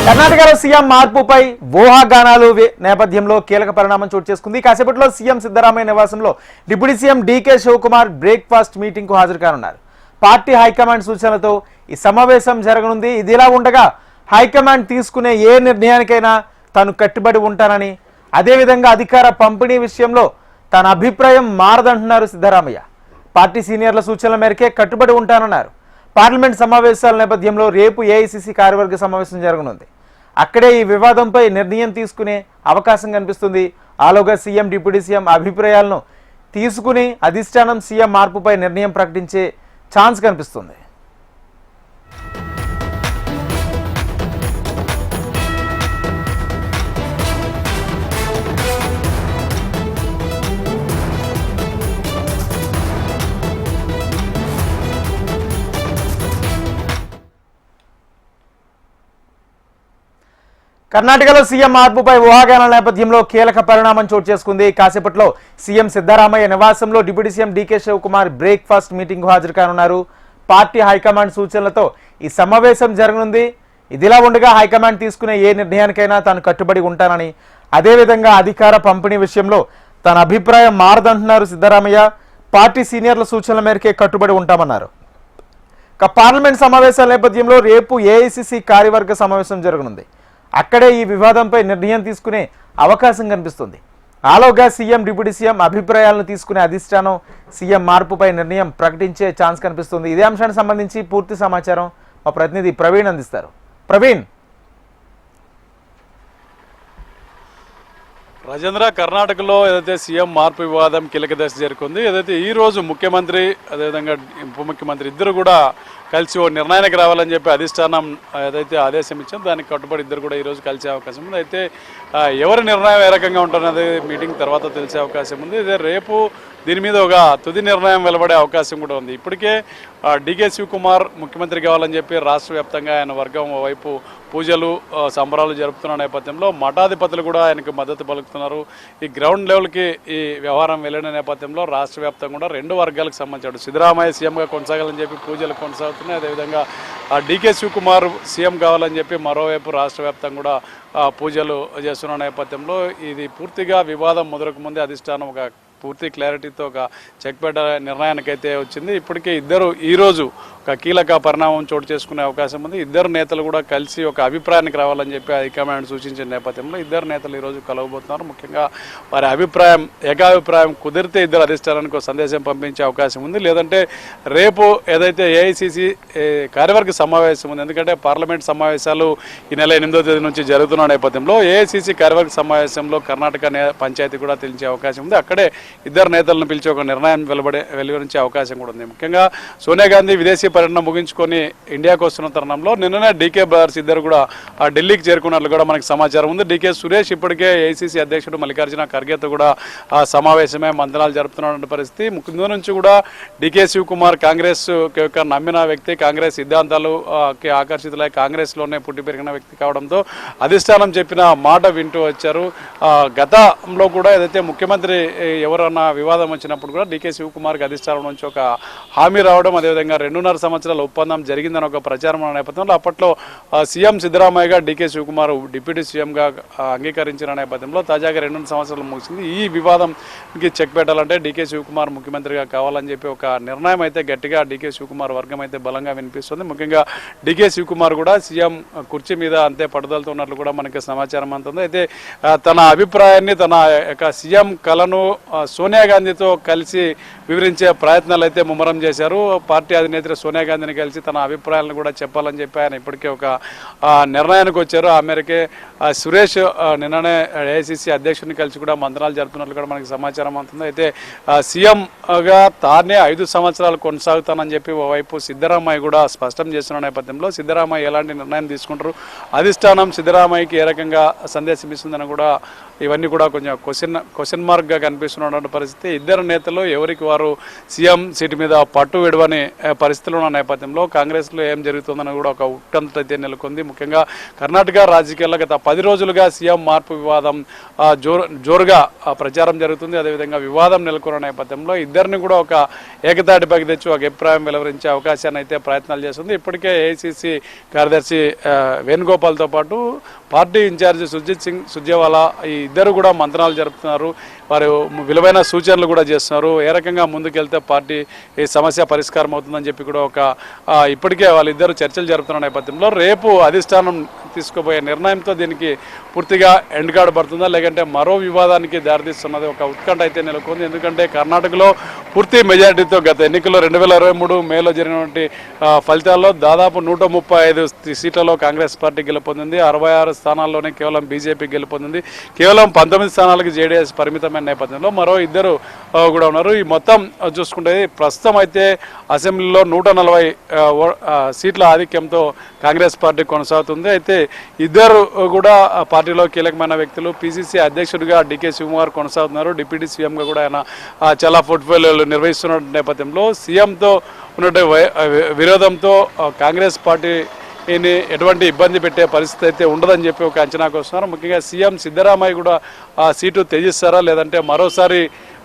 కర్ణాటకలో సీఎం మార్పుపై ఊహాగానాలు నేపథ్యంలో కీలక పరిణామం చోటు చేసుకుంది. కాసేపట్లో సీఎం సిద్ధరామయ్య నివాసంలో deputy CM DK Shivakumar breakfast meeting కు హాజరు కానున్నారు. పార్టీ హైకమాండ్ సూచనలతో ఈ సమావేశం జరగనుంది. ఇదిలా ఉండగా హైకమాండ్ తీసుకునే ఏ నిర్ణయానికైనా తాను కట్టుబడి ఉంటానని, అదేవిధంగా అధికార పంపిణీ విషయంలో తన అభిప్రాయం మారదంటున్నారు సిద్ధరామయ్య. పార్టీ సీనియర్ల సూచనల మేరకే కట్టుబడి ఉంటానన్నారు. పార్లమెంట్ సమావేశాల నేపథ్యంలో రేపు ఏఐసీసీ కార్యవర్గ సమావేశం జరగనుంది. అక్కడే ఈ వివాదంపై నిర్ణయం తీసుకునే అవకాశం కనిపిస్తుంది. ఆలోగా సీఎం డిప్యూటీ సీఎం అభిప్రాయాలను తీసుకుని అధిష్టానం సీఎం మార్పుపై నిర్ణయం ప్రకటించే ఛాన్స్ కనిపిస్తుంది. కర్ణాటకలో సీఎం మార్పుపై ఊహాగానాల నేపథ్యంలో కీలక పరిణామం చోటు చేసుకుంది. కాసేపట్లో సీఎం సిద్ధరామయ్య నివాసంలో deputy CM DK Shivakumar breakfast meeting హాజరు కానున్నారు. పార్టీ హైకమాండ్ సూచనలతో ఈ సమావేశం జరగనుంది. ఇదిలా ఉండగా హైకమాండ్ తీసుకునే ఏ నిర్ణయానికైనా తాను కట్టుబడి ఉంటానని, అదేవిధంగా అధికార పంపిణీ విషయంలో తన అభిప్రాయం మారదంటున్నారు సిద్ధరామయ్య. పార్టీ సీనియర్ల సూచనల మేరకే కట్టుబడి ఉంటామన్నారు. పార్లమెంట్ సమావేశాల నేపథ్యంలో రేపు ఏఐసీసీ కార్యవర్గ సమావేశం జరగనుంది. అక్కడే ఈ వివాదంపై నిర్ణయం తీసుకునే అవకాశం కనిపిస్తుంది. ఆలోగా సీఎం డిప్యూటీ సీఎం అభిప్రాయాలను తీసుకునే అధిష్టానం సీఎం మార్పుపై నిర్ణయం ప్రకటించే ఛాన్స్ కనిపిస్తుంది. ఇదే అంశానికి సంబంధించి పూర్తి సమాచారం మా ప్రతినిధి ప్రవీణ్ అందిస్తారు. ప్రవీణ్. రాజేంద్ర, కర్ణాటకలో ఏదైతే సీఎం మార్పు వివాదం కీలక దశ చేరుకుంది. ఏదైతే ఈ రోజు ముఖ్యమంత్రి అదేవిధంగా ఉప ముఖ్యమంత్రి ఇద్దరు కూడా కలిసి ఓ నిర్ణయానికి రావాలని చెప్పి అధిష్టానం ఏదైతే ఆదేశం ఇచ్చిందో దానికి కట్టుబడి ఇద్దరు కూడా ఈరోజు కలిసే అవకాశం ఉంది. అయితే ఎవరి నిర్ణయం ఏ రకంగా ఉంటున్నది మీటింగ్ తర్వాత తెలిసే అవకాశం ఉంది. ఇదే రేపు దీని మీద ఒక తుది నిర్ణయం వెలువడే అవకాశం కూడా ఉంది. ఇప్పటికే డీకే శివకుమార్ ముఖ్యమంత్రి కావాలని చెప్పి రాష్ట్ర వ్యాప్తంగా ఆయన వర్గం వైపు పూజలు సంబరాలు జరుపుతున్న నేపథ్యంలో మఠాధిపతులు కూడా ఆయనకు మద్దతు పలుకుతున్నారు. ఈ గ్రౌండ్ లెవెల్కి ఈ వ్యవహారం వెళ్ళిన నేపథ్యంలో రాష్ట్ర వ్యాప్తంగా కూడా రెండు వర్గాలకు సంబంధించాడు. సిద్ధరామయ్య సీఎంగా కొనసాగాలని చెప్పి పూజలు కొనసాగుతున్నాయి. అదేవిధంగా డీకే శివకుమార్ సీఎం కావాలని చెప్పి మరోవైపు రాష్ట్ర వ్యాప్తంగా కూడా పూజలు చేస్తున్న నేపథ్యంలో ఇది పూర్తిగా వివాదం మొదలకు ముందే అధిష్టానం ఒక పూర్తి క్లారిటీతో ఒక చెక్ పెట్ట నిర్ణయానికైతే వచ్చింది. ఇప్పటికే ఇద్దరు ఈరోజు ఒక కీలక పరిణామం చోటు చేసుకునే అవకాశం ఉంది. ఇద్దరు నేతలు కూడా కలిసి ఒక అభిప్రాయానికి రావాలని చెప్పి హైకమాండ్ సూచించిన నేపథ్యంలో ఇద్దరు నేతలు ఈరోజు కలవబోతున్నారు. ముఖ్యంగా వారి అభిప్రాయం ఏకాభిప్రాయం కుదిరితే ఇద్దరు అధిష్టానానికి ఒక సందేశం పంపించే అవకాశం ఉంది. లేదంటే రేపు ఏదైతే ఏఐసీసీ కార్యవర్గ సమావేశం ఉంది, ఎందుకంటే పార్లమెంట్ సమావేశాలు ఈ నెల 8వ తేదీ నుంచి జరుగుతున్న నేపథ్యంలో ఏఐసీసీ కార్యవర్గ సమావేశంలో కర్ణాటక పంచాయతీ కూడా తెలిసే అవకాశం ఉంది. అక్కడే ఇద్దరు నేతలను పిలిచి ఒక నిర్ణయం వెలువరించే అవకాశం కూడా ఉంది. ముఖ్యంగా సోనియా గాంధీ విదేశీ పర్యటన ముగించుకొని ఇండియాకు వస్తున్న తరుణంలో నిన్ననే డీకే బ్రదర్స్ ఇద్దరు కూడా ఢిల్లీకి చేరుకున్నట్లు కూడా మనకి సమాచారం ఉంది. డీకే సురేష్ ఇప్పటికే ఏఐసీసీ అధ్యక్షుడు మల్లికార్జున ఖర్గేతో కూడా సమావేశమే మంత్రాలు జరుపుతున్న పరిస్థితి. ముందు నుంచి కూడా డీకే శివకుమార్ కాంగ్రెస్ నమ్మిన వ్యక్తి, కాంగ్రెస్ సిద్ధాంతాలుకి ఆకర్షితులై కాంగ్రెస్లోనే పుట్టి పెరిగిన వ్యక్తి కావడంతో అధిష్టానం చెప్పిన మాట వింటూ వచ్చారు. గతంలో కూడా ఏదైతే ముఖ్యమంత్రి ఎవరన్నా వివాదం వచ్చినప్పుడు కూడా డీకే శివకుమార్కి అధిష్టానం నుంచి ఒక హామీ రావడం, అదేవిధంగా 2.5 సంవత్సరాల ఒప్పందం జరిగిందని ఒక ప్రచారం నేపథ్యంలో అప్పట్లో సీఎం సిద్ధరామయ్యగా డీకే శివకుమార్ డిప్యూటీ సీఎంగా అంగీకరించిన నేపథ్యంలో తాజాగా 2 సంవత్సరాలు ముగిసింది. ఈ వివాదంకి చెక్ పెట్టాలంటే డీకే శివకుమార్ ముఖ్యమంత్రిగా కావాలని చెప్పి ఒక నిర్ణయం అయితే గట్టిగా డీకే శివకుమార్ వర్గం అయితే బలంగా వినిపిస్తుంది. ముఖ్యంగా డీకే శివకుమార్ కూడా సీఎం కుర్చీ మీద అంతే పట్టుదలతో ఉన్నట్లు కూడా మనకి సమాచారం అందుతుంది. అయితే తన అభిప్రాయాన్ని, తన యొక్క సీఎం కలను సోనియా గాంధీతో కలిసి వివరించే ప్రయత్నాలు అయితే ముమ్మరం చేశారు. పార్టీ అధినేత్రి సోనియా గాంధీని కలిసి తన అభిప్రాయాలను కూడా చెప్పాలని చెప్పి ఆయన ఇప్పటికే ఒక నిర్ణయానికి వచ్చారు. ఆ మేరకే సురేష్ నిన్ననే ఏఐసీసీ అధ్యక్షుడిని కలిసి కూడా మంత్రాలు జరుపుతున్నట్లు కూడా మనకి సమాచారం అందుతుంది. అయితే సీఎంగా తానే 5 సంవత్సరాలు కొనసాగుతానని చెప్పి ఓవైపు సిద్ధరామయ్య కూడా స్పష్టం చేస్తున్న నేపథ్యంలో సిద్ధరామయ్య ఎలాంటి నిర్ణయం తీసుకుంటారు, అధిష్టానం సిద్ధరామయ్యకి ఏ రకంగా సందేశం ఇస్తుందని కూడా ఇవన్నీ కూడా కొంచెం క్వశ్చన్ మార్క్గా కనిపిస్తున్న పరిస్థితి. ఇద్దరు నేతలు ఎవరికి వారు సీఎం సీటు మీద పట్టు విడవని పరిస్థితులు నెలకొన్న నేపథ్యంలో కాంగ్రెస్లో ఏం జరుగుతుందని కూడా ఒక ఉత్కంఠ అయితే నెలకొంది. ముఖ్యంగా కర్ణాటక రాజకీయాల్లో గత 10 రోజులుగా సీఎం మార్పు వివాదం జోరుగా ప్రచారం జరుగుతుంది. అదేవిధంగా వివాదం నెలకొన్న నేపథ్యంలో ఇద్దరిని కూడా ఒక ఏకతాటిపైకి తెచ్చి ఒక అభిప్రాయం వెలువరించే అవకాశాన్ని అయితే ప్రయత్నాలు చేస్తుంది. ఇప్పటికే ఏఐసిసి కార్యదర్శి వేణుగోపాల్తో పాటు పార్టీ ఇన్ఛార్జి సుర్జిత్ సింగ్ సుర్జేవాలా ఈ ఇద్దరు కూడా మంత్రాలు జరుపుతున్నారు. వారు విలువైన సూచనలు కూడా చేస్తున్నారు. ఏ రకంగా ముందుకెళ్తే పార్టీ ఈ సమస్య పరిష్కారం అవుతుందని చెప్పి కూడా ఇప్పటికే వాళ్ళిద్దరు చర్చలు జరుపుతున్న నేపథ్యంలో రేపు అధిష్టానం తీసుకోబోయే నిర్ణయంతో దీనికి పూర్తిగా ఎండ్ కార్డు పడుతుందా లేకంటే మరో వివాదానికి దారితీస్తున్నది ఒక ఉత్కంఠ అయితే నెలకొంది. ఎందుకంటే కర్ణాటకలో పూర్తి మెజారిటీతో గత ఎన్నికల్లో 2023 మేలో జరిగినటువంటి ఫలితాల్లో దాదాపు 135 సీట్లలో కాంగ్రెస్ పార్టీ గెలుపొందింది. 66 స్థానాల్లోనే కేవలం బీజేపీ గెలుపొందింది. కేవలం 19 స్థానాలకు జేడీఎస్ పరిమితమైన నేపథ్యంలో మరో ఇద్దరు కూడా ఉన్నారు. ఈ మొత్తం చూసుకుంటే ప్రస్తుతం అయితే అసెంబ్లీలో 140 సీట్ల ఆధిక్యంతో కాంగ్రెస్ పార్టీ కొనసాగుతుంది. అయితే ఇద్దరు కూడా పార్టీలో కీలకమైన వ్యక్తులు. పిసిసి అధ్యక్షుడిగా డికే శివకుమార్ కొనసాగుతున్నారు. డిప్యూటీ సీఎంగా కూడా ఆయన చాలా పోర్ట్ఫోలియోలు నిర్వహిస్తున్న నేపథ్యంలో సీఎంతో ఉన్నటువంటి విరోధంతో కాంగ్రెస్ పార్టీని ఎటువంటి ఇబ్బంది పెట్టే పరిస్థితి అయితే ఉండదని చెప్పి ఒక అంచనాకు వస్తున్నారు. ముఖ్యంగా సీఎం సిద్ధరామయ్య కూడా ఆ సీటు త్యజిస్తారా లేదంటే మరోసారి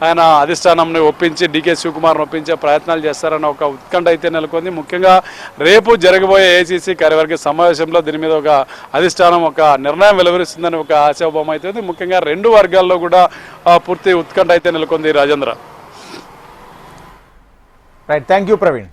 ఆయన అధిష్టానంని ఒప్పించి డికే శివకుమార్ను ఒప్పించే ప్రయత్నాలు చేస్తారన్న ఒక ఉత్కంఠ అయితే నెలకొంది. ముఖ్యంగా రేపు జరగబోయే ఏఐసిసి కార్యవర్గ సమావేశంలో దీని మీద ఒక అధిష్టానం ఒక నిర్ణయం వెలువరిస్తుందని ఒక ఆశాభావం అవుతుంది. ముఖ్యంగా రెండు వర్గాల్లో కూడా పూర్తి ఉత్కంఠ అయితే నెలకొంది. Rajendra. Right, thank you Praveen.